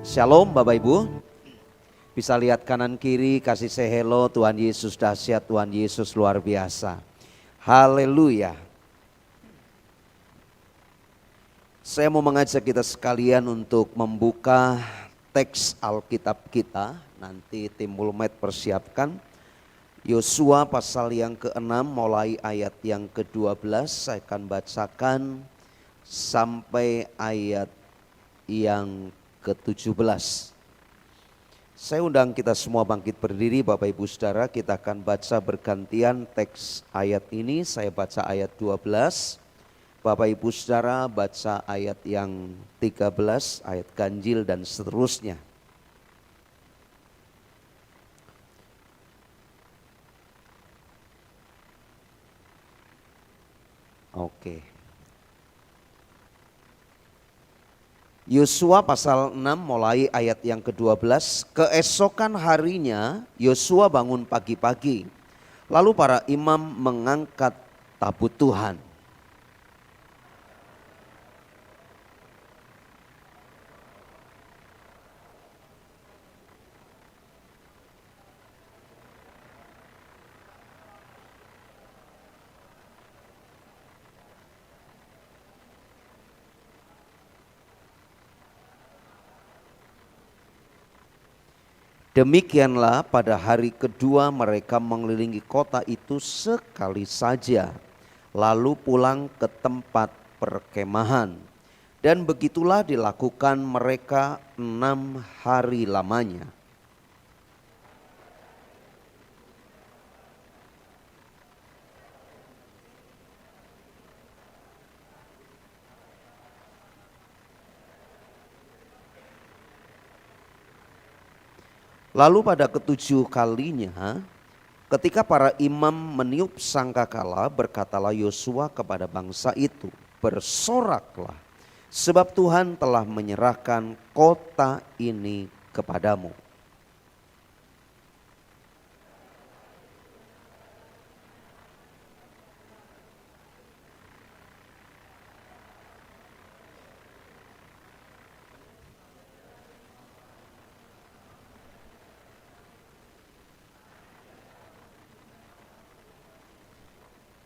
Shalom Bapak Ibu. Bisa lihat kanan kiri, kasih say hello. Tuhan Yesus dahsyat, Tuhan Yesus luar biasa. Haleluya. Saya mau mengajak kita sekalian untuk membuka teks Alkitab kita. Nanti tim Mulmed persiapkan. Yosua pasal yang ke-6 mulai ayat yang ke-12. Saya akan bacakan sampai ayat yang ke-17. Saya undang kita semua bangkit berdiri, Bapak Ibu Saudara. Kita akan baca bergantian teks ayat ini. Saya baca ayat 12, Bapak Ibu Saudara baca ayat yang 13, ayat ganjil dan seterusnya. Oke. Yosua pasal 6 mulai ayat yang ke-12. Keesokan harinya Yosua bangun pagi-pagi. Lalu para imam mengangkat tabut Tuhan. Demikianlah pada hari kedua mereka mengelilingi kota itu sekali saja, lalu pulang ke tempat perkemahan. Dan begitulah dilakukan mereka 6 hari lamanya. Lalu pada ketujuh kalinya, ketika para imam meniup sangkakala, berkatalah Yosua kepada bangsa itu, bersoraklah, sebab Tuhan telah menyerahkan kota ini kepadamu.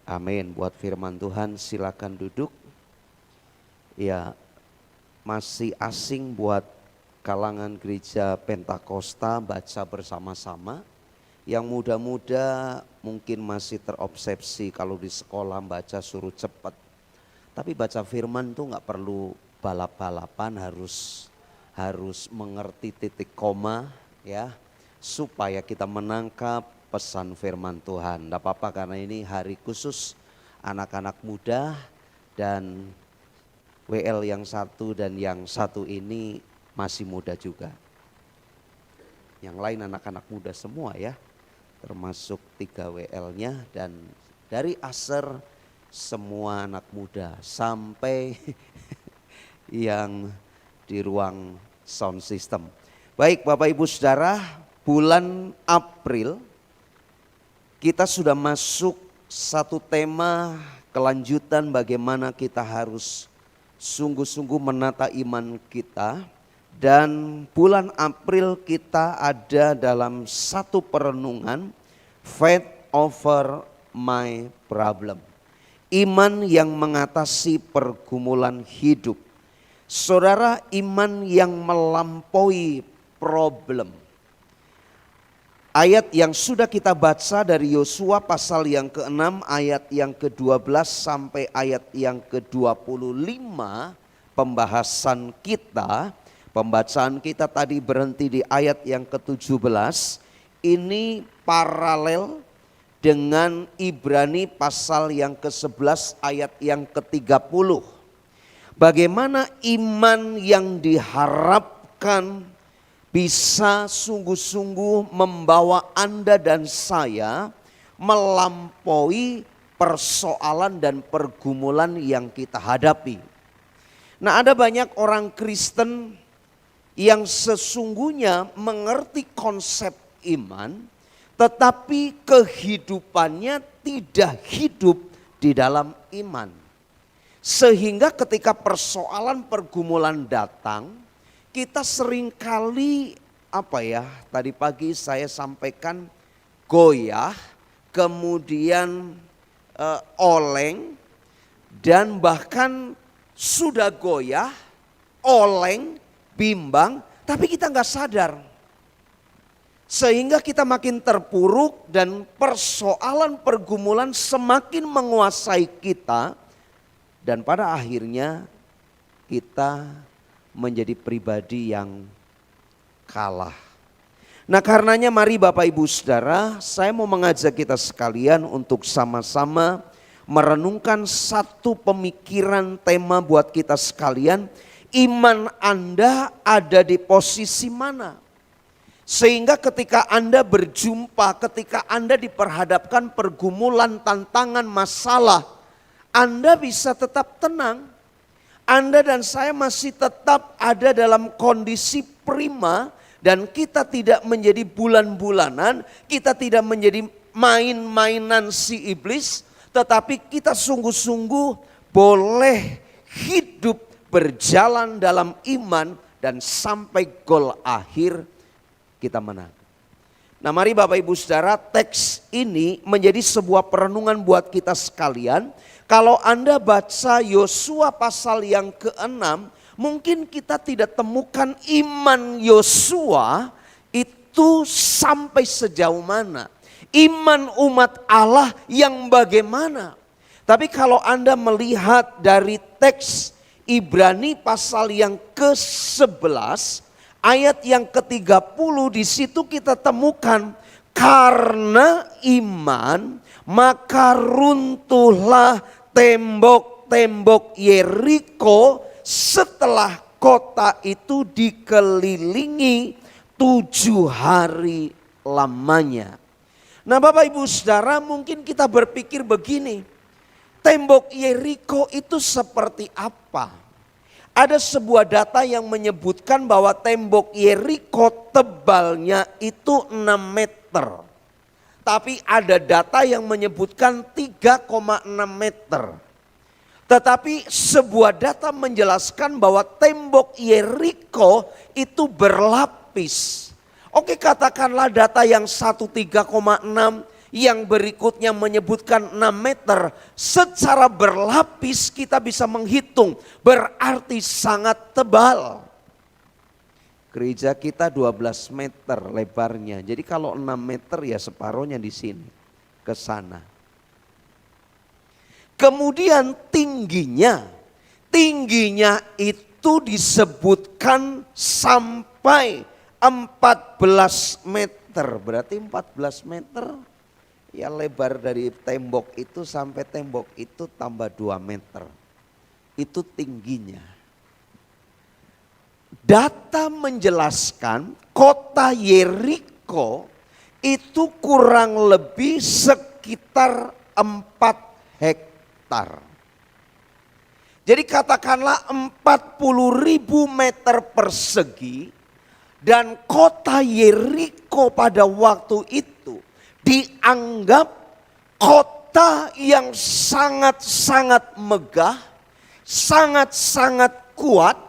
Amin. Buat firman Tuhan silakan duduk. Ya, masih asing buat kalangan gereja Pentakosta baca bersama-sama. Yang muda-muda mungkin masih terobsesi kalau di sekolah baca suruh cepat. Tapi baca firman tuh nggak perlu balap-balapan, harus mengerti titik koma ya, supaya kita menangkap pesan firman Tuhan. Tidak apa-apa karena ini hari khusus anak-anak muda, dan WL yang satu dan yang satu ini masih muda juga. Yang lain anak-anak muda semua ya, termasuk 3 WL-nya, dan dari Aser semua anak muda sampai yang di ruang sound system. Baik Bapak Ibu Saudara, bulan April kita sudah masuk satu tema kelanjutan bagaimana kita harus sungguh-sungguh menata iman kita. Dan bulan April kita ada dalam satu perenungan, faith over my problem. Iman yang mengatasi pergumulan hidup. Saudara, iman yang melampaui problem. Ayat yang sudah kita baca dari Yosua pasal yang ke-6 ayat yang ke-12 sampai ayat yang ke-25, pembacaan kita tadi berhenti di ayat yang ke-17. Ini paralel dengan Ibrani pasal yang ke-11 ayat yang ke-30. Bagaimana iman yang diharapkan bisa sungguh-sungguh membawa Anda dan saya melampaui persoalan dan pergumulan yang kita hadapi. Nah, ada banyak orang Kristen yang sesungguhnya mengerti konsep iman, tetapi kehidupannya tidak hidup di dalam iman. Sehingga ketika persoalan pergumulan datang, kita seringkali tadi pagi saya sampaikan goyah, kemudian oleng, dan bahkan sudah goyah, oleng, bimbang, tapi kita nggak sadar. Sehingga kita makin terpuruk dan persoalan pergumulan semakin menguasai kita. Dan pada akhirnya kita menjadi pribadi yang kalah. Nah karenanya mari Bapak Ibu Saudara, saya mau mengajak kita sekalian untuk sama-sama merenungkan satu pemikiran tema buat kita sekalian. Iman Anda ada di posisi mana? Sehingga ketika Anda berjumpa, ketika Anda diperhadapkan pergumulan, tantangan, masalah, Anda bisa tetap tenang. Anda dan saya masih tetap ada dalam kondisi prima dan kita tidak menjadi bulan-bulanan, kita tidak menjadi main-mainan si iblis, tetapi kita sungguh-sungguh boleh hidup berjalan dalam iman dan sampai gol akhir kita menang. Nah mari Bapak Ibu Saudara, teks ini menjadi sebuah perenungan buat kita sekalian. Kalau Anda baca Yosua pasal yang ke-6, mungkin kita tidak temukan iman Yosua itu sampai sejauh mana. Iman umat Allah yang bagaimana. Tapi kalau Anda melihat dari teks Ibrani pasal yang ke-11, ayat yang ke-30, di situ kita temukan karena iman maka runtuhlah tembok-tembok Yeriko setelah kota itu dikelilingi 7 hari lamanya. Nah Bapak Ibu Saudara, mungkin kita berpikir begini, tembok Yeriko itu seperti apa? Ada sebuah data yang menyebutkan bahwa tembok Yeriko tebalnya itu 6 meter. Tapi ada data yang menyebutkan 3,6 meter. Tetapi sebuah data menjelaskan bahwa tembok Yeriko itu berlapis. Oke, katakanlah data yang 3,6, yang berikutnya menyebutkan 6 meter. Secara berlapis kita bisa menghitung, berarti sangat tebal. Gereja kita 12 meter lebarnya. Jadi kalau 6 meter ya separohnya di sini ke sana. Kemudian tingginya itu disebutkan sampai 14 meter. Berarti 14 meter ya lebar dari tembok itu sampai tembok itu tambah 2 meter. Itu tingginya. Data menjelaskan kota Yeriko itu kurang lebih sekitar 4 hektar. Jadi katakanlah 40.000 meter persegi, dan kota Yeriko pada waktu itu dianggap kota yang sangat-sangat megah, sangat-sangat kuat.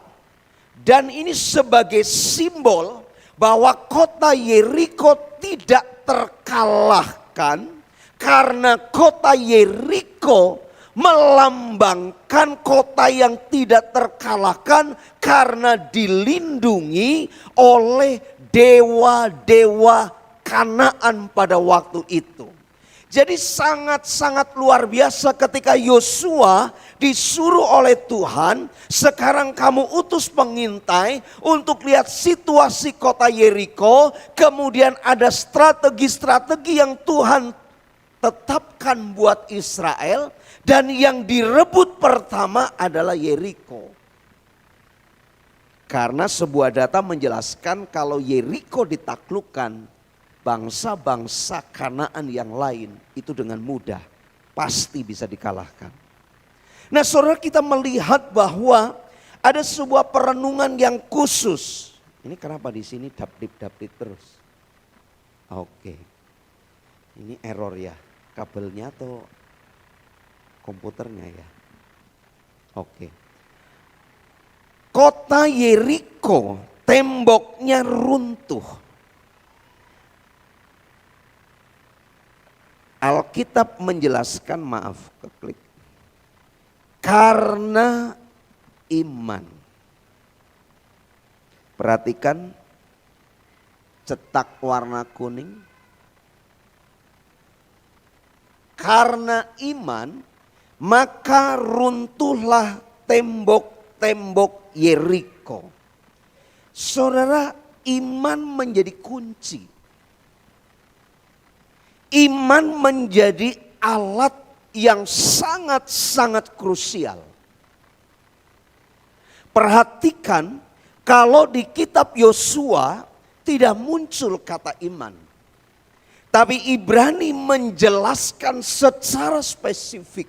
Dan ini sebagai simbol bahwa kota Yeriko tidak terkalahkan, karena kota Yeriko melambangkan kota yang tidak terkalahkan karena dilindungi oleh dewa-dewa Kanaan pada waktu itu. Jadi sangat-sangat luar biasa ketika Yosua disuruh oleh Tuhan, sekarang kamu utus pengintai untuk lihat situasi kota Yeriko. Kemudian ada strategi-strategi yang Tuhan tetapkan buat Israel, dan yang direbut pertama adalah Yeriko. Karena sebuah data menjelaskan kalau Yeriko ditaklukkan, bangsa-bangsa Kanaan yang lain itu dengan mudah pasti bisa dikalahkan. Nah saudara, kita melihat bahwa ada sebuah perenungan yang khusus. Ini kenapa di sini dap-dip terus? Oke. Ini error ya, kabelnya atau komputernya ya? Oke. Kota Yeriko temboknya runtuh. Alkitab menjelaskan, maaf keklik, karena iman. Perhatikan cetak warna kuning. Karena iman, maka runtuhlah tembok-tembok Yeriko. Saudara, iman menjadi kunci. Iman menjadi alat yang sangat-sangat krusial. Perhatikan, kalau di kitab Yosua tidak muncul kata iman. Tapi Ibrani menjelaskan secara spesifik.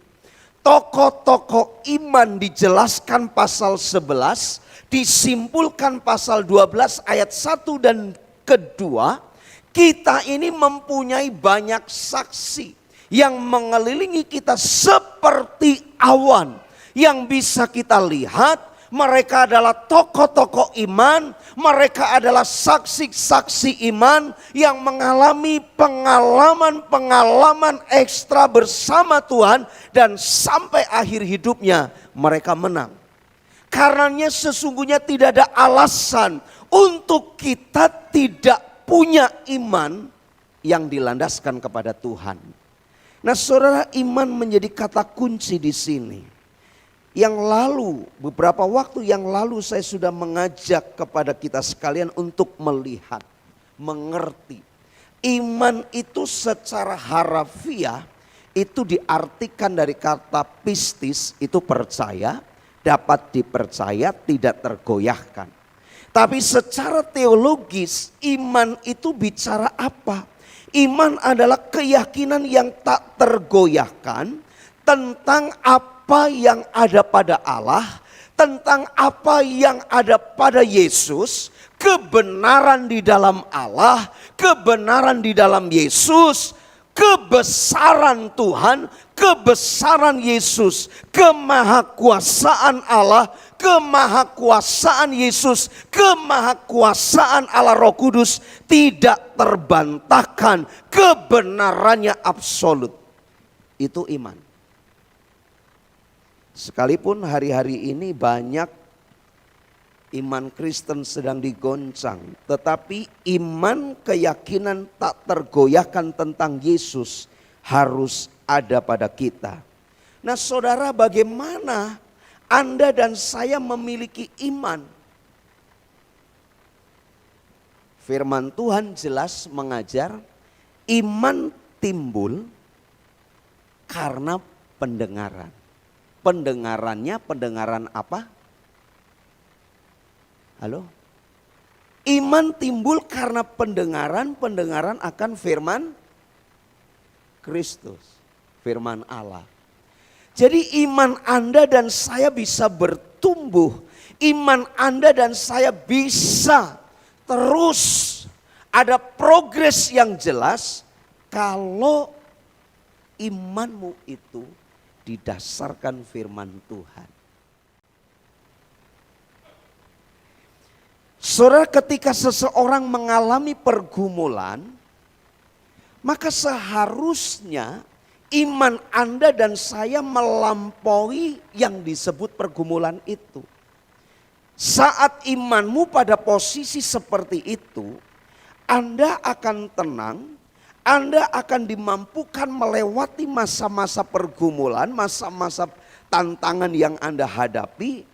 Tokoh-tokoh iman dijelaskan pasal 11, disimpulkan pasal 12 ayat 1 dan kedua. Kita ini mempunyai banyak saksi yang mengelilingi kita seperti awan yang bisa kita lihat. Mereka adalah tokoh-tokoh iman, mereka adalah saksi-saksi iman yang mengalami pengalaman-pengalaman ekstra bersama Tuhan dan sampai akhir hidupnya mereka menang. Karenanya sesungguhnya tidak ada alasan untuk kita tidak punya iman yang dilandaskan kepada Tuhan. Nah, saudara, iman menjadi kata kunci di sini. Yang lalu, beberapa waktu yang lalu saya sudah mengajak kepada kita sekalian untuk melihat, mengerti. Iman itu secara harafiah itu diartikan dari kata pistis, itu percaya, dapat dipercaya, tidak tergoyahkan. Tapi secara teologis iman itu bicara apa? Iman adalah keyakinan yang tak tergoyahkan tentang apa yang ada pada Allah, tentang apa yang ada pada Yesus, kebenaran di dalam Allah, kebenaran di dalam Yesus, kebesaran Tuhan, kebesaran Yesus, kemahakuasaan Allah, kemahakuasaan Yesus, kemahakuasaan Allah Roh Kudus tidak terbantahkan, kebenarannya absolut. Itu iman. Sekalipun hari-hari ini banyak iman Kristen sedang digoncang, tetapi iman keyakinan tak tergoyahkan tentang Yesus harus ada pada kita. Nah, saudara, bagaimana Anda dan saya memiliki iman? Firman Tuhan jelas mengajar, iman timbul karena pendengaran. Pendengarannya pendengaran apa? Halo? Iman timbul karena pendengaran akan firman Kristus, firman Allah. Jadi iman Anda dan saya bisa bertumbuh, iman Anda dan saya bisa terus ada progres yang jelas kalau imanmu itu didasarkan firman Tuhan. Saudara, ketika seseorang mengalami pergumulan, maka seharusnya iman Anda dan saya melampaui yang disebut pergumulan itu. Saat imanmu pada posisi seperti itu, Anda akan tenang, Anda akan dimampukan melewati masa-masa pergumulan, masa-masa tantangan yang Anda hadapi,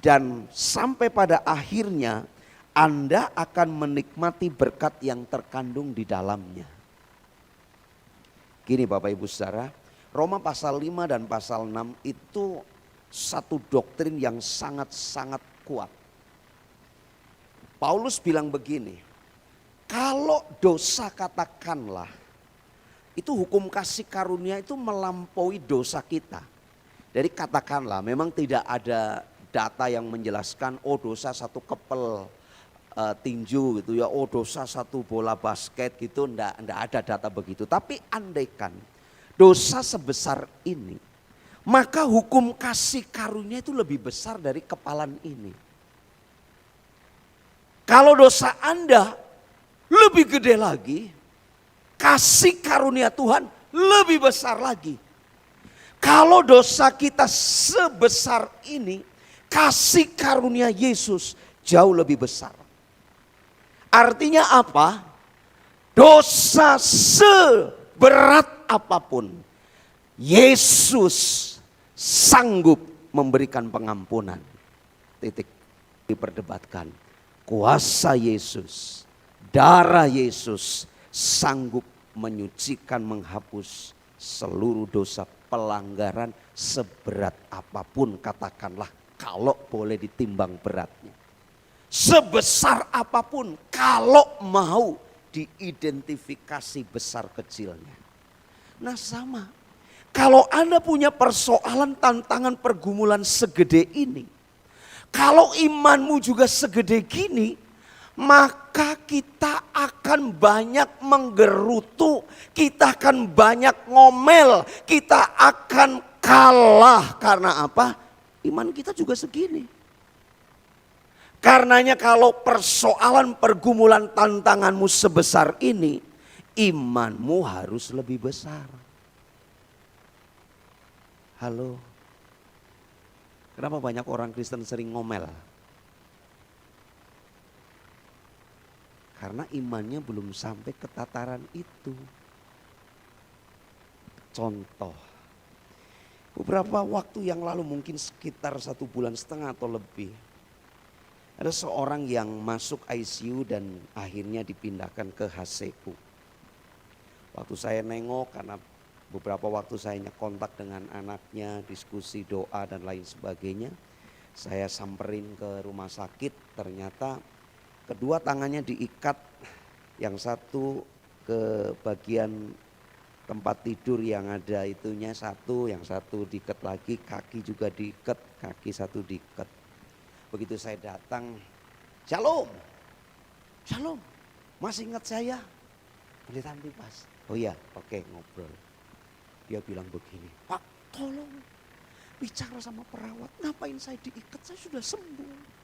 dan sampai pada akhirnya Anda akan menikmati berkat yang terkandung di dalamnya. Gini Bapak Ibu Saudara, Roma pasal 5 dan pasal 6 itu satu doktrin yang sangat-sangat kuat. Paulus bilang begini, kalau dosa katakanlah, itu hukum kasih karunia itu melampaui dosa kita. Jadi katakanlah memang tidak ada data yang menjelaskan oh dosa satu kepel tinju gitu ya, oh dosa satu bola basket gitu, enggak ada data begitu. Tapi andaikan dosa sebesar ini, maka hukum kasih karunia itu lebih besar dari kepalan ini. Kalau dosa Anda lebih gede lagi, kasih karunia Tuhan lebih besar lagi. Kalau dosa kita sebesar ini, kasih karunia Yesus jauh lebih besar. Artinya apa? Dosa seberat apapun, Yesus sanggup memberikan pengampunan. Titik. Diperdebatkan. Kuasa Yesus, darah Yesus sanggup menyucikan, menghapus seluruh dosa pelanggaran seberat apapun, katakanlah kalau boleh ditimbang beratnya. Sebesar apapun kalau mau diidentifikasi besar kecilnya. Nah sama, kalau Anda punya persoalan, tantangan, pergumulan segede ini, kalau imanmu juga segede gini, maka kita akan banyak menggerutu, kita akan banyak ngomel, kita akan kalah. Karena apa? Iman kita juga segini. Karenanya kalau persoalan, pergumulan, tantanganmu sebesar ini, imanmu harus lebih besar. Halo? Kenapa banyak orang Kristen sering ngomel? Karena imannya belum sampai ke tataran itu. Contoh, beberapa waktu yang lalu, mungkin sekitar 1,5 bulan atau lebih, ada seorang yang masuk ICU dan akhirnya dipindahkan ke HCU. Waktu saya nengok, karena beberapa waktu saya kontak dengan anaknya, diskusi doa dan lain sebagainya. Saya samperin ke rumah sakit, ternyata kedua tangannya diikat. Yang satu ke bagian tempat tidur yang ada itunya satu, yang satu diikat lagi, kaki juga diikat, kaki satu diikat. Begitu saya datang, "Shalom, shalom, masih ingat saya?" Pendeta Antipas. "Oh iya, oke, ngobrol." Dia bilang begini, "Pak, tolong bicara sama perawat, ngapain saya diikat, saya sudah sembuh."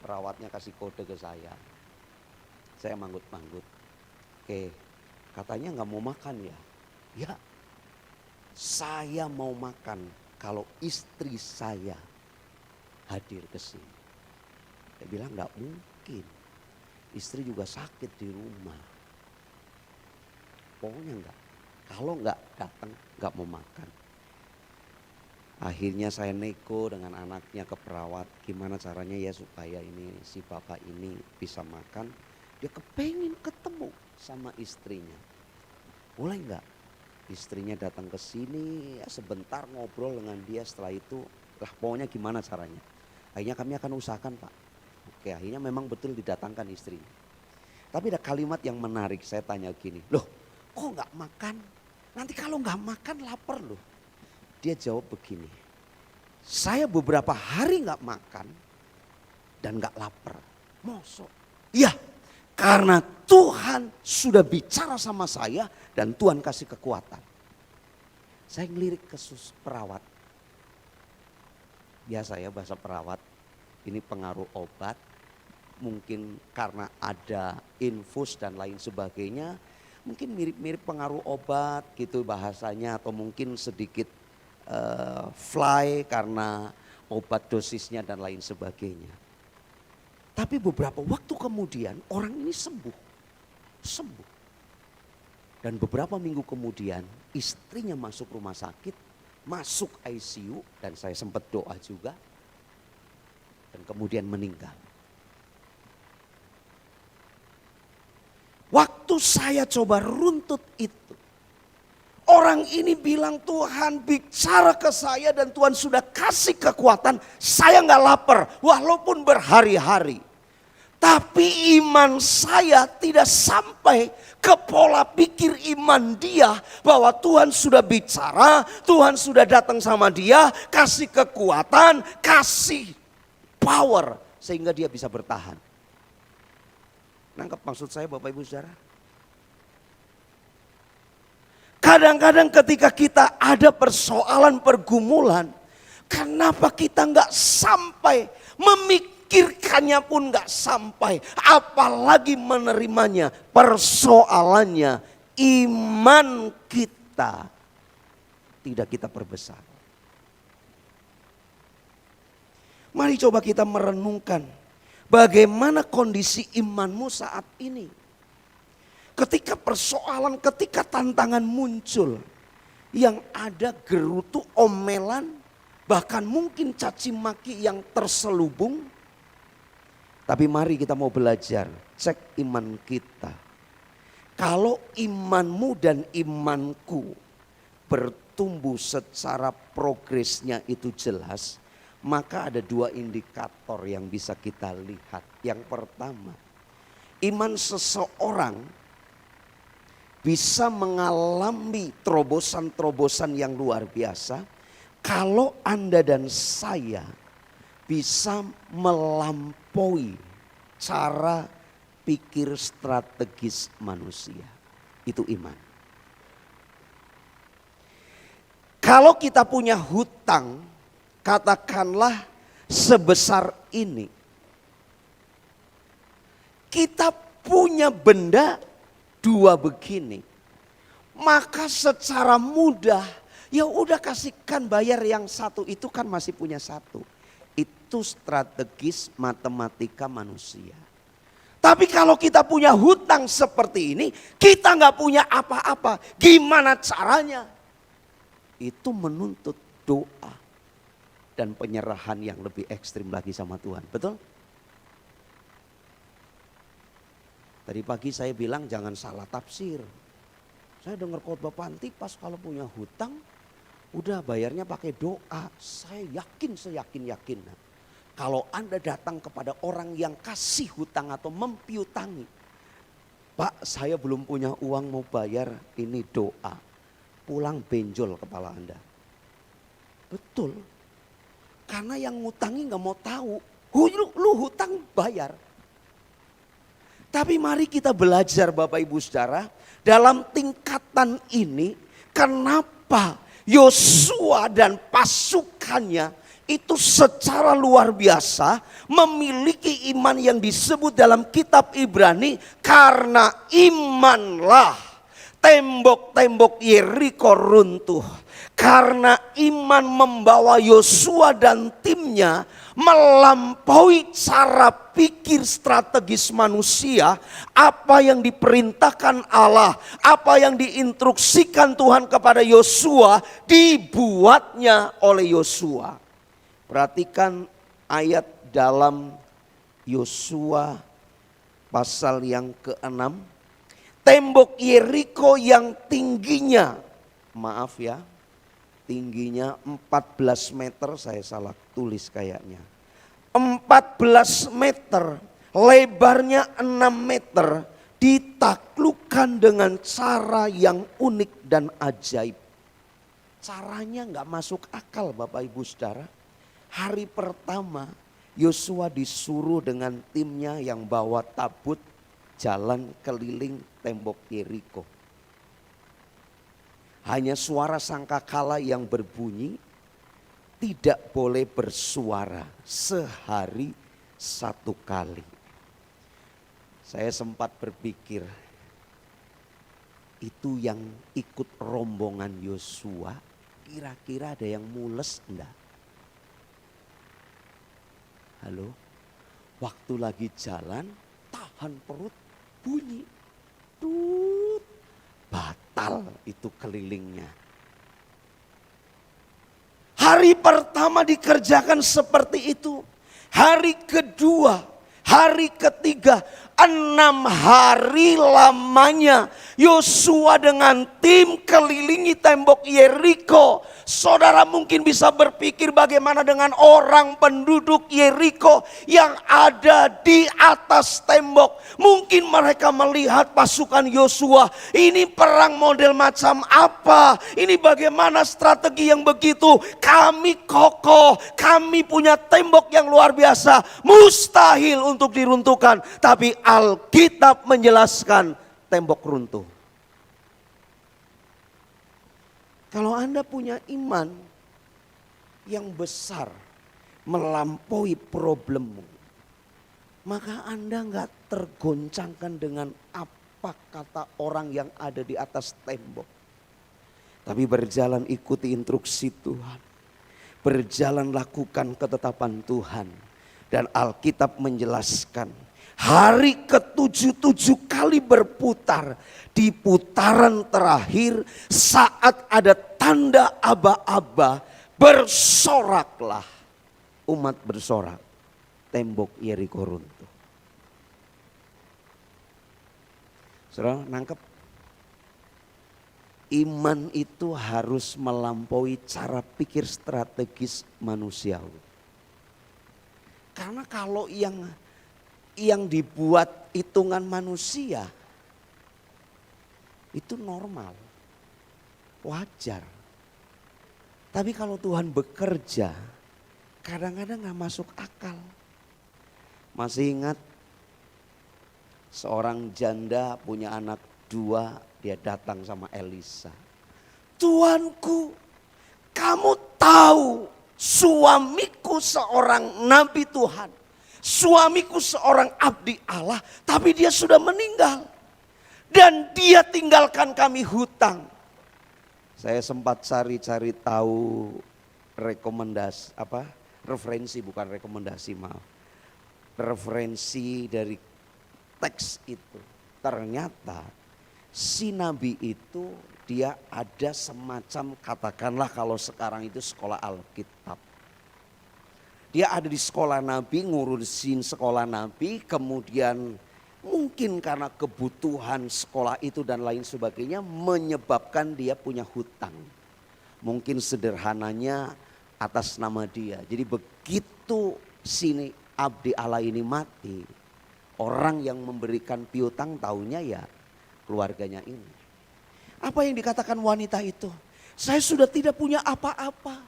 Perawatnya kasih kode ke saya manggut-manggut. "Oke, katanya nggak mau makan ya?" "Ya, saya mau makan kalau istri saya hadir ke sini." Dia bilang, "Nggak mungkin, istri juga sakit di rumah. Pokoknya enggak. Kalau nggak datang, nggak mau makan." Akhirnya saya nego dengan anaknya ke perawat, gimana caranya ya supaya ini si bapak ini bisa makan. Dia kepengen ketemu sama istrinya. Boleh nggak? Istrinya datang ke sini, ya sebentar ngobrol dengan dia, setelah itu lah pokoknya gimana caranya. Akhirnya kami akan usahakan, Pak. Oke, akhirnya memang betul didatangkan istrinya. Tapi ada kalimat yang menarik, saya tanya gini, "Loh kok nggak makan? Nanti kalau nggak makan lapar loh." Dia jawab begini, "Saya beberapa hari nggak makan dan nggak lapar." Mosok? Iya, karena Tuhan sudah bicara sama saya dan Tuhan kasih kekuatan. Saya ngelirik ke perawat. Biasa ya bahasa perawat, ini pengaruh obat. Mungkin karena ada infus dan lain sebagainya, mungkin mirip-mirip pengaruh obat gitu bahasanya, atau mungkin sedikit fly karena obat dosisnya dan lain sebagainya. Tapi beberapa waktu kemudian orang ini sembuh. Dan beberapa minggu kemudian istrinya masuk rumah sakit, masuk ICU, dan saya sempat doa juga, dan kemudian meninggal. Waktu saya coba runtut itu, orang ini bilang Tuhan bicara ke saya dan Tuhan sudah kasih kekuatan. Saya nggak lapar walaupun berhari-hari. Tapi iman saya tidak sampai ke pola pikir iman dia bahwa Tuhan sudah bicara, Tuhan sudah datang sama dia, kasih kekuatan, kasih power sehingga dia bisa bertahan. Nangkep maksud saya Bapak Ibu Saudara? Kadang-kadang ketika kita ada persoalan pergumulan, kenapa kita nggak sampai memikirkan memikirkannya pun gak sampai, apalagi menerimanya. Persoalannya iman kita tidak kita perbesar. Mari coba kita merenungkan bagaimana kondisi imanmu saat ini. Ketika persoalan, ketika tantangan muncul, yang ada gerutu, omelan, bahkan mungkin caci maki yang terselubung. Tapi mari kita mau belajar, cek iman kita. Kalau imanmu dan imanku bertumbuh secara progresnya itu jelas, maka ada dua indikator yang bisa kita lihat. Yang pertama, iman seseorang bisa mengalami terobosan-terobosan yang luar biasa kalau Anda dan saya bisa melampaui cara pikir strategis manusia. Itu iman. Kalau kita punya hutang, katakanlah sebesar ini. Kita punya benda dua begini, maka secara mudah ya udah kasihkan bayar yang satu, itu kan masih punya satu. Itu strategis matematika manusia. Tapi kalau kita punya hutang seperti ini, kita nggak punya apa-apa, gimana caranya? Itu menuntut doa dan penyerahan yang lebih ekstrim lagi sama Tuhan, betul? Tadi pagi saya bilang jangan salah tafsir. Saya dengar khotbah Panti pas kalau punya hutang udah bayarnya pakai doa. Saya yakin, seyakin-yakinnya. Kalau Anda datang kepada orang yang kasih hutang atau mempiutangi. Pak, saya belum punya uang mau bayar, ini doa. Pulang benjol kepala Anda. Betul. Karena yang ngutangi gak mau tahu. Lu hutang bayar. Tapi mari kita belajar Bapak Ibu Saudara, dalam tingkatan ini kenapa Yosua dan pasukannya itu secara luar biasa memiliki iman yang disebut dalam kitab Ibrani, karena imanlah tembok-tembok Yeriko runtuh. Karena iman membawa Yosua dan timnya melampaui cara pikir strategis manusia. Apa yang diperintahkan Allah, apa yang diinstruksikan Tuhan kepada Yosua, dibuatnya oleh Yosua. Perhatikan ayat dalam Yosua pasal yang ke-6. Tembok Yeriko yang tingginya, maaf ya, tingginya 14 meter, saya salah tulis kayaknya. 14 meter, lebarnya 6 meter, ditaklukkan dengan cara yang unik dan ajaib. Caranya gak masuk akal Bapak Ibu Saudara. Hari pertama Yosua disuruh dengan timnya yang bawa tabut jalan keliling tembok Yeriko. Hanya suara sangkakala yang berbunyi, tidak boleh bersuara sehari satu kali. Saya sempat berpikir, itu yang ikut rombongan Yosua, kira-kira ada yang mules enggak? Halo, waktu lagi jalan, tahan perut, bunyi, tut, batal itu kelilingnya. Hari pertama dikerjakan seperti itu. Hari kedua, hari ketiga, 6 hari lamanya Yosua dengan tim kelilingi tembok Yeriko. Saudara mungkin bisa berpikir bagaimana dengan orang penduduk Yeriko yang ada di atas tembok. Mungkin mereka melihat pasukan Yosua, ini perang model macam apa? Ini bagaimana strategi yang begitu? Kami kokoh, kami punya tembok yang luar biasa, mustahil untuk diruntuhkan. Tapi Alkitab menjelaskan tembok runtuh. Kalau Anda punya iman yang besar melampaui problemmu, maka Anda nggak tergoncangkan dengan apa kata orang yang ada di atas tembok. Tapi berjalan ikuti instruksi Tuhan. Berjalan lakukan ketetapan Tuhan. Dan Alkitab menjelaskan hari ke-7 kali berputar. Di putaran terakhir saat ada tanda aba-aba, bersoraklah. Umat bersorak, tembok Yeriko runtuh. Saudara nangkep? Iman itu harus melampaui cara pikir strategis manusiawi. Karena kalau yang dibuat hitungan manusia itu normal, wajar. Tapi kalau Tuhan bekerja, kadang-kadang gak masuk akal. Masih ingat seorang janda punya anak 2, dia datang sama Elisa. Tuanku, kamu tahu suamiku seorang nabi Tuhan. Suamiku seorang abdi Allah, tapi dia sudah meninggal. Dan dia tinggalkan kami hutang. Saya sempat cari-cari tahu rekomendasi referensi, bukan rekomendasi, maaf. Referensi dari teks itu. Ternyata si nabi itu dia ada semacam, katakanlah kalau sekarang itu sekolah Alkitab. Dia ada di sekolah nabi, ngurusin sekolah nabi, kemudian mungkin karena kebutuhan sekolah itu dan lain sebagainya menyebabkan dia punya hutang. Mungkin sederhananya atas nama dia. Jadi begitu sini abdi Allah ini mati, orang yang memberikan piutang taunya ya keluarganya ini. Apa yang dikatakan wanita itu? Saya sudah tidak punya apa-apa.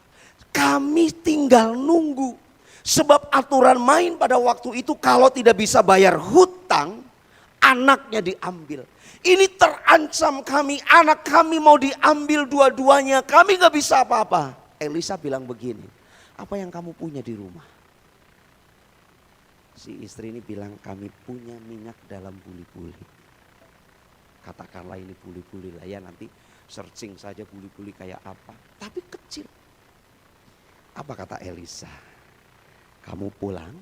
Kami tinggal nunggu. Sebab aturan main pada waktu itu kalau tidak bisa bayar hutang, anaknya diambil. Ini terancam kami, anak kami mau diambil dua-duanya, kami gak bisa apa-apa. Elisa bilang begini, apa yang kamu punya di rumah? Si istri ini bilang kami punya minyak dalam buli-buli. Katakanlah ini buli-buli lah ya, nanti searching saja buli-buli kayak apa. Tapi kecil. Apa kata Elisa? Kamu pulang,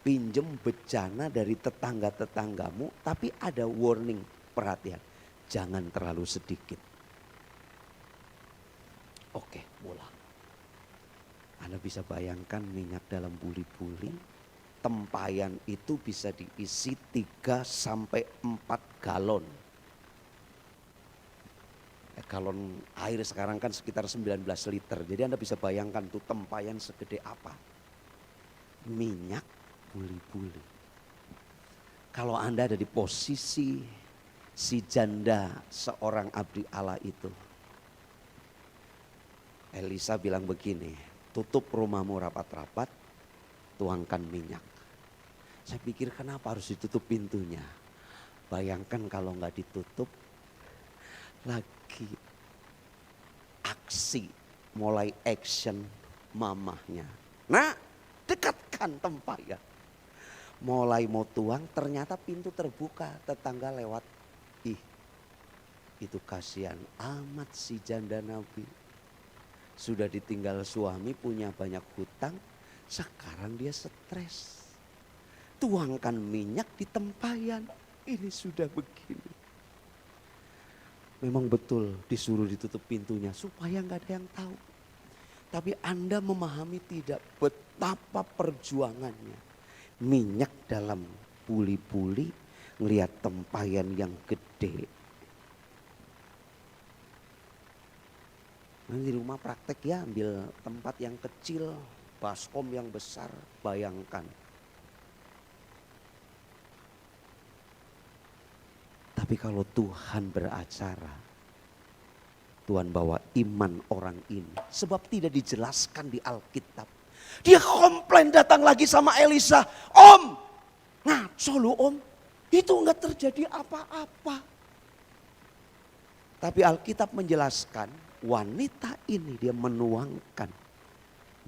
pinjem bejana dari tetangga-tetanggamu, tapi ada warning, perhatian. Jangan terlalu sedikit. Oke, pulang. Anda bisa bayangkan minyak dalam buli-buli, tempayan itu bisa diisi 3 sampai 4 galon. Galon air sekarang kan sekitar 19 liter. Jadi Anda bisa bayangkan tuh tempayan segede apa. Minyak buli-buli. Kalau Anda ada di posisi si janda seorang abdi Allah itu. Elisa bilang begini, tutup rumahmu rapat-rapat, tuangkan minyak. Saya pikir kenapa harus ditutup pintunya. Bayangkan kalau nggak ditutup, lagi aksi, mulai action mamahnya. Nah, dekatkan tempayan. Mulai mau tuang, ternyata pintu terbuka, tetangga lewat. Ih, itu kasihan amat si janda nabi. Sudah ditinggal suami, punya banyak hutang, sekarang dia stres. Tuangkan minyak di tempayan, ini sudah begini. Memang betul disuruh ditutup pintunya supaya nggak ada yang tahu. Tapi Anda memahami tidak betapa perjuangannya. Minyak dalam buli-buli, ngelihat tempayan yang gede. Nanti di rumah praktek ya, ambil tempat yang kecil, baskom yang besar, bayangkan. Tapi kalau Tuhan beracara, Tuhan bawa iman orang ini. Sebab tidak dijelaskan di Alkitab. Dia komplain datang lagi sama Elisa. Om, ngaco lu om. Itu enggak terjadi apa-apa. Tapi Alkitab menjelaskan wanita ini dia menuangkan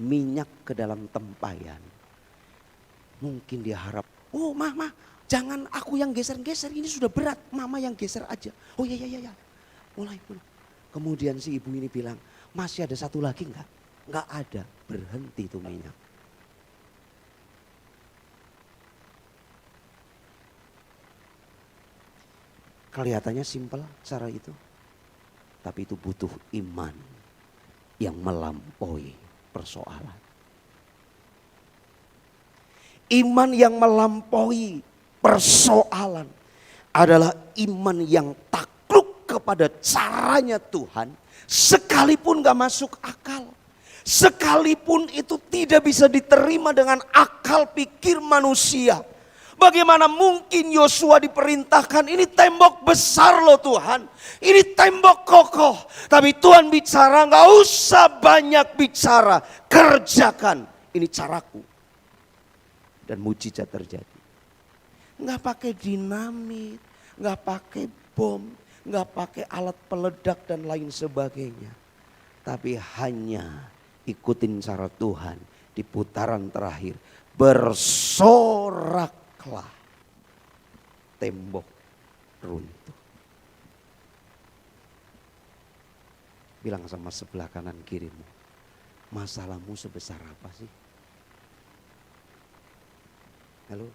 minyak ke dalam tempayan. Mungkin dia harap Oh mama, jangan aku yang geser-geser, ini sudah berat, mama yang geser aja. Oh iya, iya, iya. Mulai. Kemudian si ibu ini bilang, masih ada satu lagi enggak? Enggak ada, berhenti tuh minyak. Kelihatannya simpel cara itu. Tapi itu butuh iman yang melampaui persoalan. Iman yang melampaui persoalan adalah iman yang takluk kepada caranya Tuhan. Sekalipun gak masuk akal. Sekalipun itu tidak bisa diterima dengan akal pikir manusia. Bagaimana mungkin Yosua diperintahkan, ini tembok besar loh Tuhan. Ini tembok kokoh. Tapi Tuhan bicara, gak usah banyak bicara. Kerjakan, ini caraku. Dan mujizat terjadi. Gak pakai dinamit, gak pakai bom, gak pakai alat peledak dan lain sebagainya. Tapi hanya ikutin cara Tuhan di putaran terakhir. Bersorak. Tembok runtuh. Bilang sama sebelah kanan kirimu, masalahmu sebesar apa sih? Halo?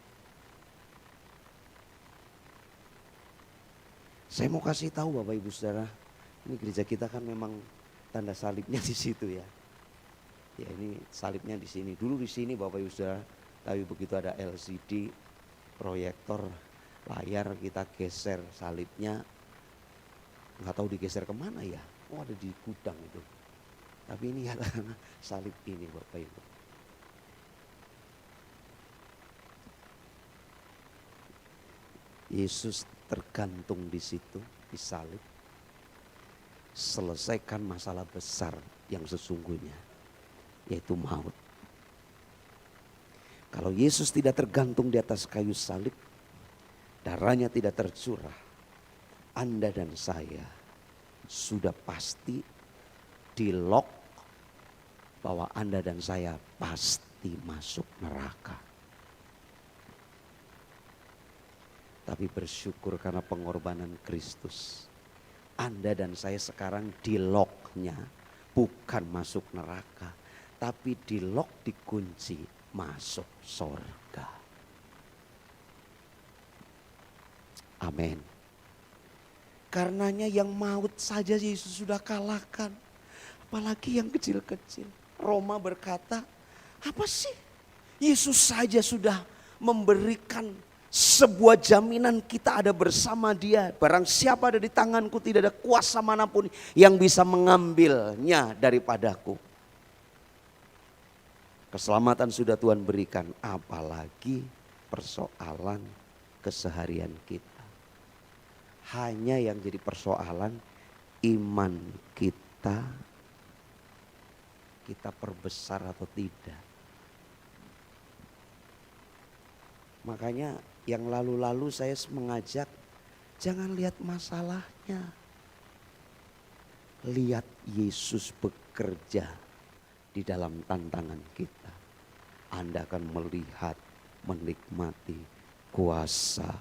Saya mau kasih tahu Bapak Ibu Saudara, ini gereja kita kan memang tanda salibnya di situ ya. Ya ini salibnya di sini. Dulu di sini Bapak Ibu Saudara, tapi begitu ada LCD proyektor layar kita geser salibnya, nggak tahu digeser kemana ya. Oh ada di gudang itu. Tapi ini ya karena salib ini Bapak Ibu. Yesus tergantung di situ di salib. Selesaikan masalah besar yang sesungguhnya, yaitu maut. Kalau Yesus tidak tergantung di atas kayu salib, darahnya tidak tercurah, Anda dan saya sudah pasti di-lock bahwa Anda dan saya pasti masuk neraka. Tapi bersyukur karena pengorbanan Kristus, Anda dan saya sekarang di-locknya bukan masuk neraka, tapi di-lock, dikunci masuk sorga. Amin. Karenanya yang maut saja Yesus sudah kalahkan. Apalagi yang kecil-kecil. Roma berkata, apa sih? Yesus saja sudah memberikan sebuah jaminan kita ada bersama Dia. Barang siapa ada di tanganku, tidak ada kuasa manapun yang bisa mengambilnya daripadaku. Keselamatan sudah Tuhan berikan, apalagi persoalan keseharian kita. Hanya yang jadi persoalan iman kita perbesar atau tidak. Makanya yang lalu-lalu saya mengajak, jangan lihat masalahnya. Lihat Yesus bekerja di dalam tantangan kita. Anda akan melihat, menikmati kuasa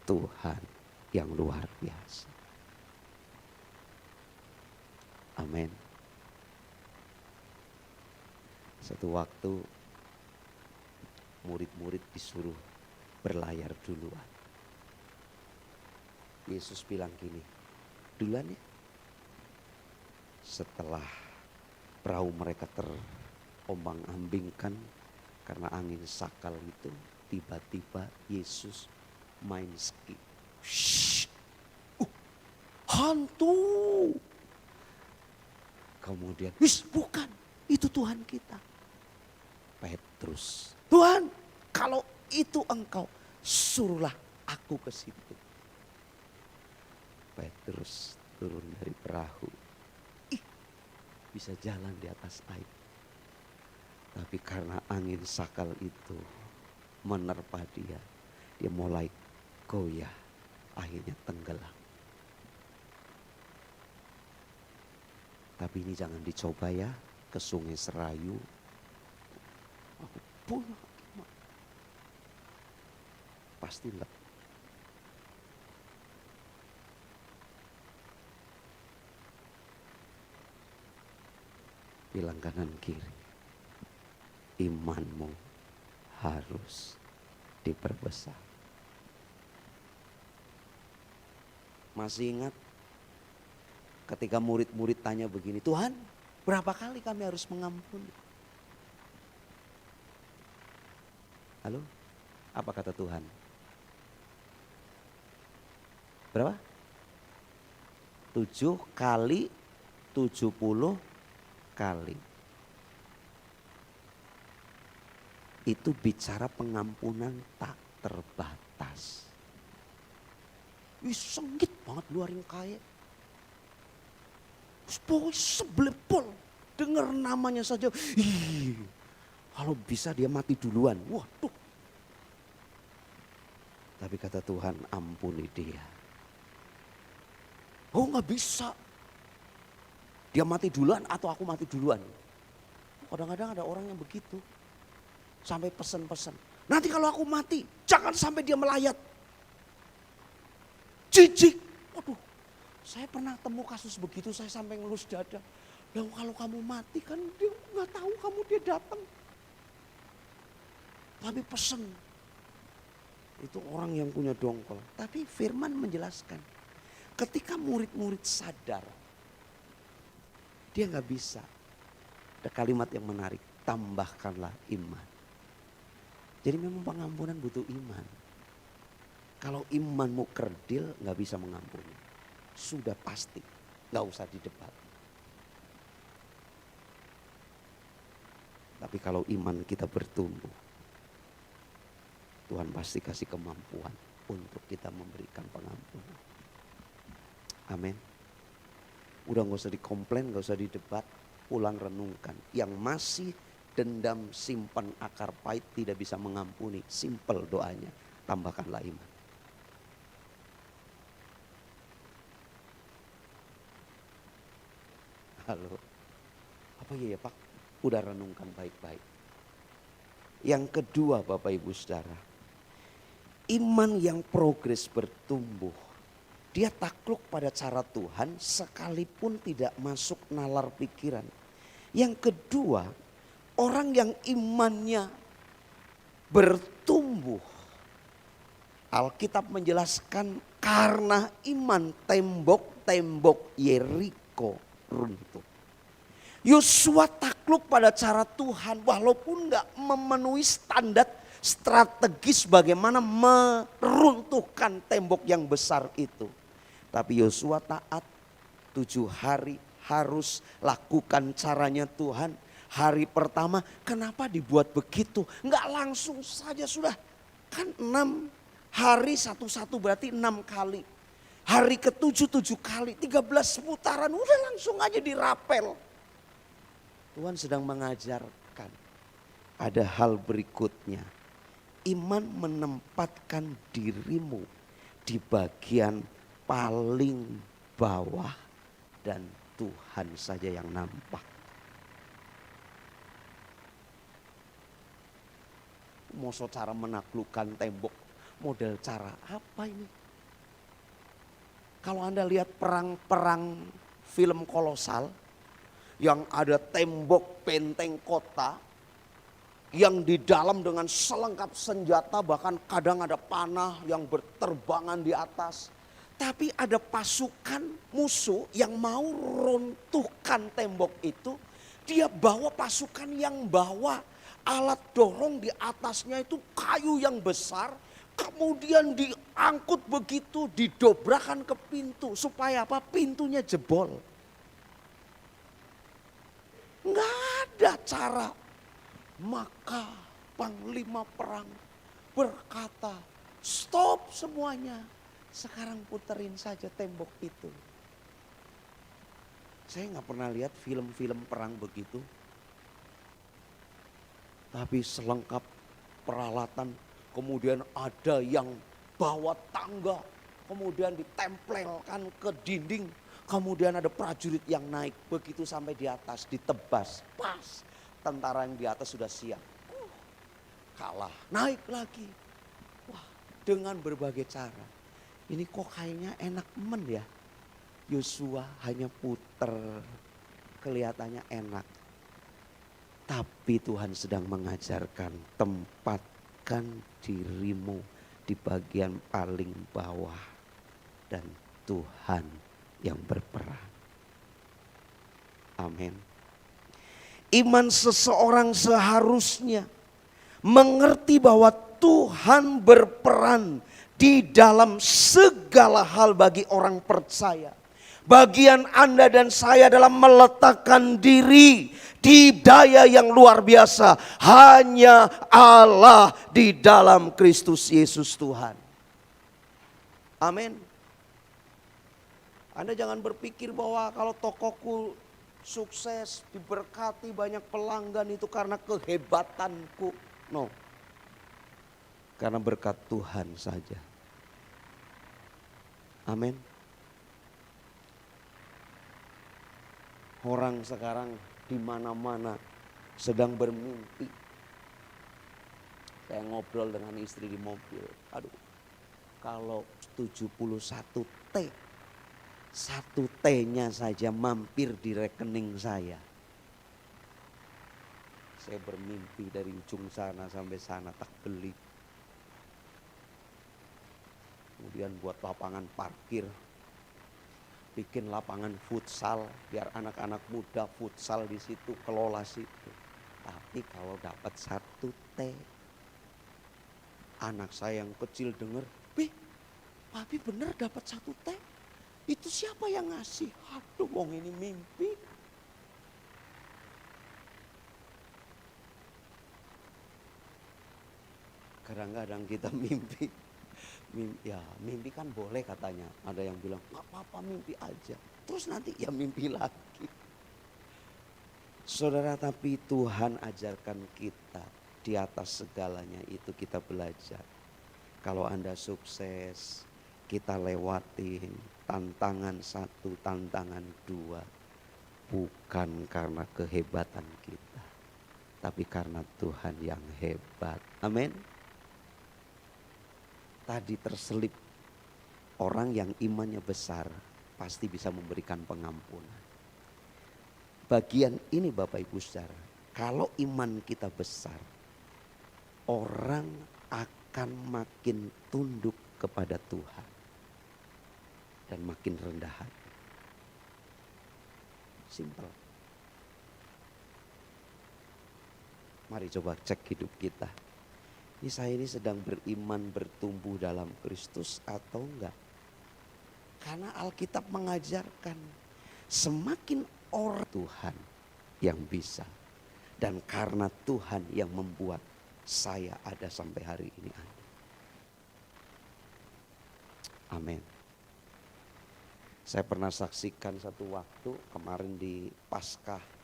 Tuhan yang luar biasa. Amin. Satu waktu murid-murid disuruh berlayar duluan. Yesus bilang gini, duluan ya. Setelah perahu mereka terombang-ambingkan karena angin sakal itu, tiba-tiba Yesus main ski. Hantu. Kemudian, bukan, itu Tuhan kita. Petrus, Tuhan, kalau itu engkau, suruhlah aku ke situ. Petrus turun dari perahu. Bisa jalan di atas air. Tapi karena angin sakal itu menerpa dia mulai goyah, akhirnya tenggelam. Tapi ini jangan dicoba ya, ke Sungai Serayu. pasti lep. Bilang kanan kiri, imanmu harus diperbesar. Masih ingat ketika murid-murid tanya begini, Tuhan berapa kali kami harus mengampuni? Halo, apa kata Tuhan? Berapa? 7 kali 70 kali. Itu bicara pengampunan tak terbatas. Wih, sengit banget luarin kaya. Pokoknya sebelepol. Dengar namanya saja. Kalau bisa dia mati duluan. Waduh. Tapi kata Tuhan, ampuni dia. Oh, nggak bisa. Dia mati duluan atau aku mati duluan. Kadang-kadang ada orang yang begitu. Sampai pesan-pesan. Nanti kalau aku mati, jangan sampai dia melayat. Jijik. Waduh, saya pernah temu kasus begitu, saya sampai ngelus dada. Lalu kalau kamu mati kan dia nggak tahu kamu dia datang. Tapi pesen. Itu orang yang punya dongkol. Tapi firman menjelaskan. Ketika murid-murid sadar. Dia nggak bisa. Ada kalimat yang menarik. Tambahkanlah iman. Jadi memang pengampunan butuh iman. Kalau imanmu kerdil nggak bisa mengampuni. Sudah pasti. Nggak usah didebat. Tapi kalau iman kita bertumbuh. Tuhan pasti kasih kemampuan untuk kita memberikan pengampunan. Amin. Udah gak usah dikomplain, gak usah didebat, pulang renungkan. Yang masih dendam simpan akar pahit tidak bisa mengampuni. Simple doanya, tambahkanlah iman. Halo, apa ya Pak? Udah renungkan baik-baik. Yang kedua Bapak Ibu Saudara, iman yang progres bertumbuh. Dia takluk pada cara Tuhan sekalipun tidak masuk nalar pikiran. Yang kedua, orang yang imannya bertumbuh. Alkitab menjelaskan karena iman tembok-tembok Yeriko runtuh. Yosua takluk pada cara Tuhan walaupun gak memenuhi standar strategis bagaimana meruntuhkan tembok yang besar itu. Tapi Yosua taat 7 hari harus lakukan caranya Tuhan. Hari pertama kenapa dibuat begitu? Enggak langsung saja sudah. Kan 6 hari satu-satu berarti 6 kali. Hari ke-7 7 kali, 13 putaran udah langsung aja dirapel. Tuhan sedang mengajarkan ada hal berikutnya. Iman menempatkan dirimu di bagian paling bawah dan Tuhan saja yang nampak. Masa cara menaklukkan tembok, model cara apa ini? Kalau Anda lihat perang-perang film kolosal yang ada tembok benteng kota yang di dalam dengan selengkap senjata, bahkan kadang ada panah yang berterbangan di atas. Tapi ada pasukan musuh yang mau runtuhkan tembok itu. Dia bawa pasukan yang bawa alat dorong di atasnya itu kayu yang besar. Kemudian diangkut begitu, didobrakkan ke pintu. Supaya apa? Pintunya jebol. Nggak ada cara. Maka panglima perang berkata, stop semuanya. Sekarang puterin saja tembok itu. Saya nggak pernah lihat film-film perang begitu. Tapi selengkap peralatan, kemudian ada yang bawa tangga, kemudian ditempelkan ke dinding, kemudian ada prajurit yang naik, begitu sampai di atas ditebas, pas tentara yang di atas sudah siap, kalah, naik lagi. Wah, dengan berbagai cara. Ini kok kayaknya enak ya. Yosua hanya puter, kelihatannya enak. Tapi Tuhan sedang mengajarkan, tempatkan dirimu di bagian paling bawah. Dan Tuhan yang berperan. Amin. Iman seseorang seharusnya mengerti bahwa Tuhan berperan di dalam segala hal bagi orang percaya. Bagian Anda dan saya dalam meletakkan diri di daya yang luar biasa. Hanya Allah di dalam Kristus Yesus Tuhan. Amin. Anda jangan berpikir bahwa kalau tokoku sukses, diberkati, banyak pelanggan itu karena kehebatanku. No. Karena berkat Tuhan saja. Amin. Orang sekarang di mana-mana sedang bermimpi. Saya ngobrol dengan istri di mobil. Aduh, kalau 71 T, 1 T-nya saja mampir di rekening saya. Saya bermimpi dari ujung sana sampai sana tak beli. Kemudian buat lapangan parkir. Bikin lapangan futsal biar anak-anak muda futsal di situ, kelola situ. Tapi kalau dapat 1 T, anak saya yang kecil dengar, Papi bener dapat 1 T? Itu siapa yang ngasih? Aduh, wong ini mimpi. Kadang-kadang kita mimpi. Mimpi kan boleh katanya. Ada yang bilang gak apa-apa mimpi aja. Terus nanti ya mimpi lagi. Saudara, tapi Tuhan ajarkan kita di atas segalanya itu kita belajar. Kalau Anda sukses, kita lewatin tantangan 1, tantangan 2. Bukan karena kehebatan kita, tapi karena Tuhan yang hebat. Amin. Tadi terselip orang yang imannya besar pasti bisa memberikan pengampunan. Bagian ini Bapak Ibu Saudara, kalau iman kita besar, orang akan makin tunduk kepada Tuhan dan makin rendah hati. Simpel. Mari coba cek hidup kita. Ini saya ini sedang beriman, bertumbuh dalam Kristus atau enggak? Karena Alkitab mengajarkan semakin orang Tuhan yang bisa. Dan karena Tuhan yang membuat saya ada sampai hari ini. Amin. Saya pernah saksikan satu waktu kemarin di Paskah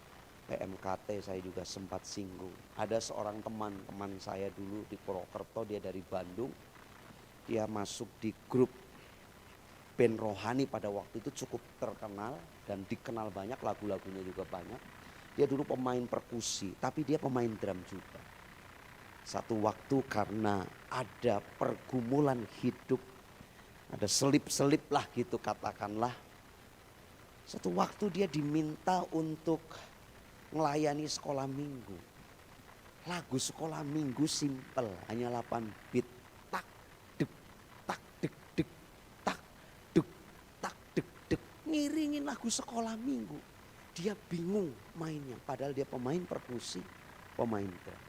PMKT, saya juga sempat singgung. Ada seorang teman saya dulu di Purwokerto, dia dari Bandung. Dia masuk di grup band rohani pada waktu itu cukup terkenal dan dikenal banyak, lagu-lagunya juga banyak. Dia dulu pemain perkusi, tapi dia pemain drum juga. Satu waktu karena ada pergumulan hidup, ada selip-selip lah gitu katakanlah. Satu waktu dia diminta untuk melayani sekolah minggu. Lagu sekolah minggu simpel, hanya 8 beat. Tak dek tak dek dek tak dek tak dek dek, ngiringin lagu sekolah minggu. Dia bingung mainnya, padahal dia pemain perkusi, pemain drum.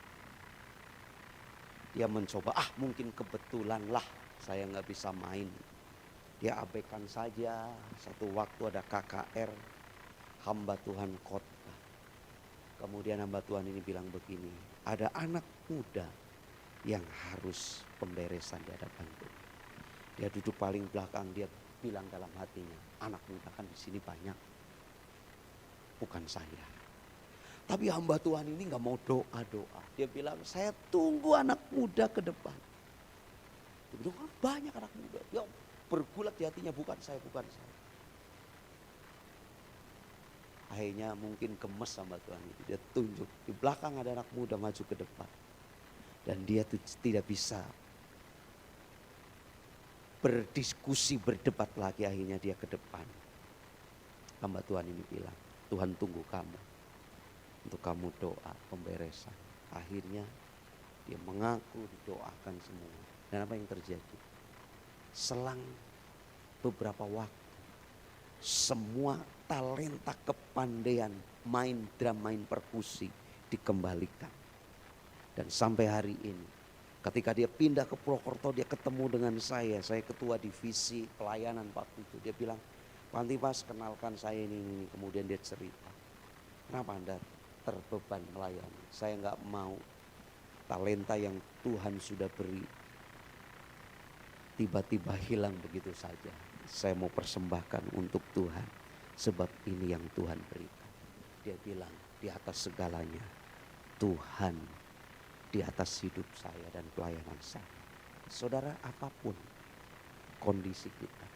Dia mencoba, mungkin kebetulan lah saya nggak bisa main. Dia abaikan saja. Satu waktu ada KKR hamba Tuhan kota. Kemudian hamba Tuhan ini bilang begini, ada anak muda yang harus pemberesan di hadapan Tuhan. Dia duduk paling belakang, dia bilang dalam hatinya, anak muda kan di sini banyak, bukan saya. Tapi hamba Tuhan ini nggak mau doa. Dia bilang, saya tunggu anak muda ke depan. Dia bilang, banyak anak muda. Ya bergulat di hatinya, bukan saya. Akhirnya mungkin gemes sama Tuhan itu. Dia tunjuk di belakang ada anak muda maju ke depan. Dan dia tidak bisa berdiskusi, berdebat lagi, akhirnya dia ke depan. Hamba Tuhan ini bilang, Tuhan tunggu kamu untuk kamu doa pemberesan. Akhirnya dia mengaku, didoakan semua. Dan apa yang terjadi? Selang beberapa waktu, semua talenta kepandaian main drum, main perkusi dikembalikan. Dan sampai hari ini, ketika dia pindah ke Purwokerto, dia ketemu dengan saya ketua divisi pelayanan waktu itu. Dia bilang, Pak Antipas kenalkan saya ini. Kemudian dia cerita, kenapa Anda terbeban melayani? Saya nggak mau talenta yang Tuhan sudah beri tiba-tiba hilang begitu saja. Saya mau persembahkan untuk Tuhan, sebab ini yang Tuhan berikan. Dia bilang, di atas segalanya Tuhan di atas hidup saya dan pelayanan saya. Saudara, apapun kondisi kita,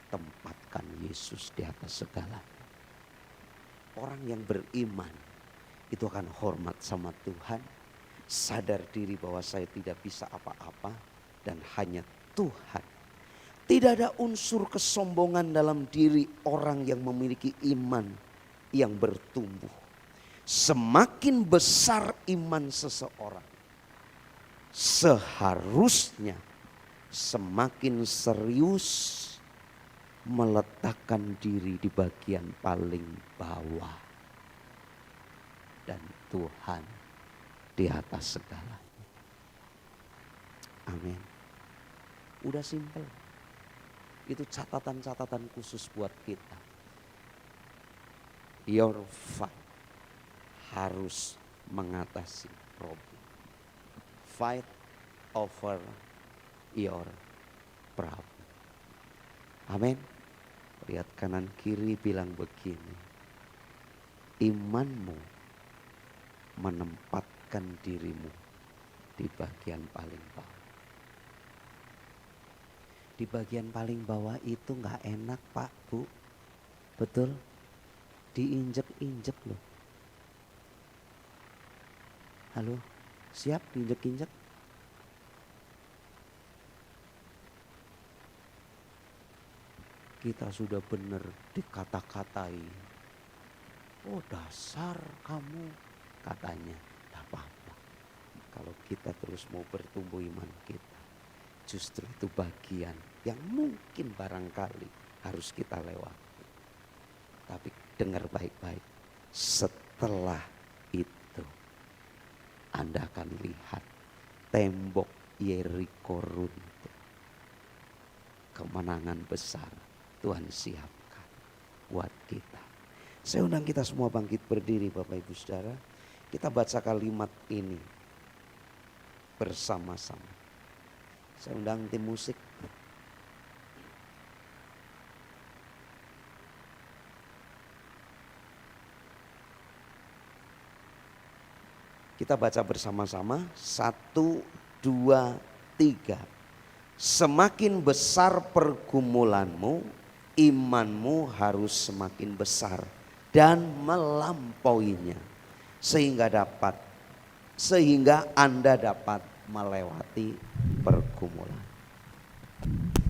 tempatkan Yesus di atas segalanya. Orang yang beriman itu akan hormat sama Tuhan, sadar diri bahwa saya tidak bisa apa-apa dan hanya Tuhan. Tidak ada unsur kesombongan dalam diri orang yang memiliki iman yang bertumbuh. Semakin besar iman seseorang, seharusnya semakin serius meletakkan diri di bagian paling bawah. Dan Tuhan di atas segalanya. Amin. Udah simpel. Itu catatan-catatan khusus buat kita. Your fight harus mengatasi problem. Fight over your problem. Amin. Lihat kanan kiri, bilang begini, imanmu menempatkan dirimu di bagian paling bawah. Di bagian paling bawah itu gak enak Pak, Bu. Betul? Diinjek-injek loh. Halo, siap diinjek-injek? Kita sudah benar dikata-katai. Oh dasar kamu, katanya. Tak apa-apa. Kalau kita terus mau bertumbuh iman kita, justru itu bagian yang mungkin barangkali harus kita lewati. Tapi dengar baik-baik, setelah itu Anda akan lihat tembok Yeriko runtuh. Kemenangan besar Tuhan siapkan buat kita. Saya undang kita semua bangkit berdiri Bapak Ibu Saudara. Kita baca kalimat ini bersama-sama. Saya undang tim musik. Kita baca bersama-sama. 1, 2, 3. Semakin besar pergumulanmu, imanmu harus semakin besar dan melampauinya. Sehingga Anda dapat melewati pergumulan.